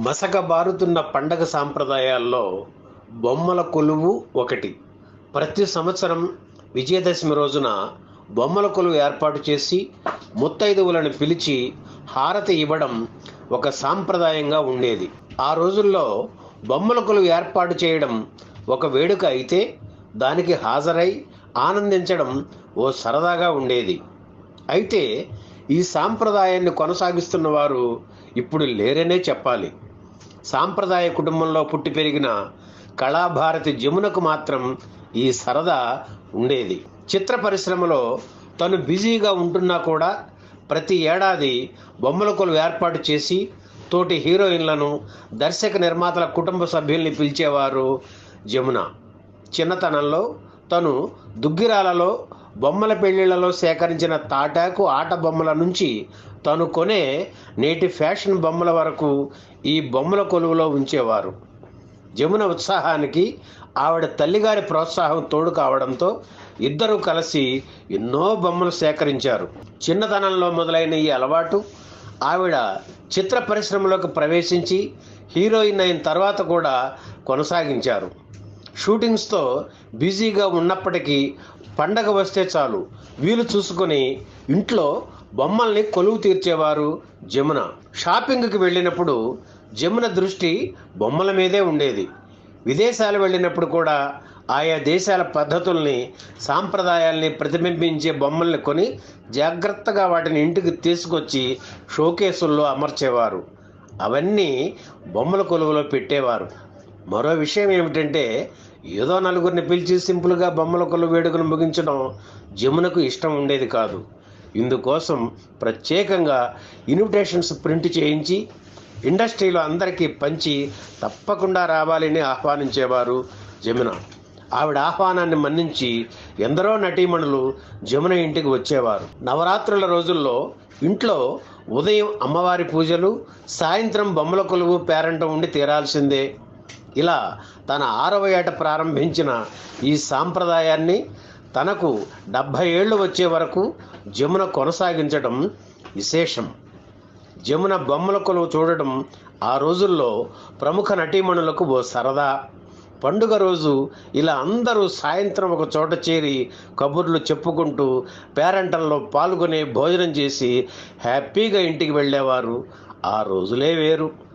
మసకబారుతున్న పండగ సాంప్రదాయాల్లో బొమ్మల కొలువు ఒకటి. ప్రతి సంవత్సరం విజయదశమి రోజున బొమ్మల కొలువు ఏర్పాటు చేసి ముత్తైదువులను పిలిచి హారతి ఇవ్వడం ఒక సాంప్రదాయంగా ఉండేది. ఆ రోజుల్లో బొమ్మల కొలువు ఏర్పాటు చేయడం ఒక వేడుక అయితే దానికి హాజరై ఆనందించడం ఓ సరదాగా ఉండేది. అయితే ఈ సాంప్రదాయాన్ని కొనసాగిస్తున్న వారు ఇప్పుడు లేరనే చెప్పాలి. సాంప్రదాయ కుటుంబంలో పుట్టి పెరిగిన కళాభారతి జమునకు మాత్రం ఈ సరదా ఉండేది. చిత్ర పరిశ్రమలో తను బిజీగా ఉంటున్నా కూడా ప్రతి ఏడాది బొమ్మల కొలువు ఏర్పాటు చేసి తోటి హీరోయిన్లను, దర్శక నిర్మాతల కుటుంబ సభ్యుల్ని పిలిచేవారు జమున. చిన్నతనంలో తను దుగ్గిరాలలో బొమ్మల పెళ్లిళ్లలో సేకరించిన తాటాకు ఆట బొమ్మల నుంచి తను కొనే నేటి ఫ్యాషన్ బొమ్మల వరకు ఈ బొమ్మల కొలువులో ఉంచేవారు. జమున ఉత్సాహానికి ఆవిడ తల్లిగారి ప్రోత్సాహం తోడు కావడంతో ఇద్దరూ కలిసి ఎన్నో బొమ్మలు సేకరించారు. చిన్నతనంలో మొదలైన ఈ అలవాటు ఆవిడ చిత్ర పరిశ్రమలోకి ప్రవేశించి హీరోయిన్ అయిన తర్వాత కూడా కొనసాగించారు. షూటింగ్స్తో బిజీగా ఉన్నప్పటికీ పండగ వస్తే చాలు వీలు చూసుకొని ఇంట్లో బొమ్మల్ని కొలువు తీర్చేవారు జమున. షాపింగ్కి వెళ్ళినప్పుడు జమున దృష్టి బొమ్మల మీదే ఉండేది. విదేశాలు వెళ్ళినప్పుడు కూడా ఆయా దేశాల పద్ధతుల్ని, సాంప్రదాయాల్ని ప్రతిబింబించే బొమ్మల్ని కొని జాగ్రత్తగా వాటిని ఇంటికి తీసుకొచ్చి షోకేసుల్లో అమర్చేవారు. అవన్నీ బొమ్మల కొలువులో పెట్టేవారు. మరో విషయం ఏమిటంటే, ఏదో నలుగురిని పిలిచి సింపుల్గా బొమ్మల కొలువు వేడుకను ముగించడం జమునకు ఇష్టం ఉండేది కాదు. ఇందుకోసం ప్రత్యేకంగా ఇన్విటేషన్స్ ప్రింట్ చేయించి ఇండస్ట్రీలో అందరికీ పంచి తప్పకుండా రావాలని ఆహ్వానించేవారు జమున. ఆవిడ ఆహ్వానాన్ని మన్నించి ఎందరో నటీమణులు జమున ఇంటికి వచ్చేవారు. నవరాత్రుల రోజుల్లో ఇంట్లో ఉదయం అమ్మవారి పూజలు, సాయంత్రం బొమ్మల కొలువు పేరంటం ఉండి తీరాల్సిందే. ఇలా తన 6వ ఏట ప్రారంభించిన ఈ సాంప్రదాయాన్ని తనకు 70 ఏళ్ళు వచ్చే వరకు జమున కొనసాగించడం విశేషం. జమున బొమ్మల కొలువు చూడడం ఆ రోజుల్లో ప్రముఖ నటీమణులకు ఓ సరదా. పండుగ రోజు ఇలా అందరూ సాయంత్రం ఒక చోట చేరి కబుర్లు చెప్పుకుంటూ పేరంటంలో పాల్గొనే భోజనం చేసి హ్యాపీగా ఇంటికి వెళ్ళేవారు. ఆ రోజులే వేరు.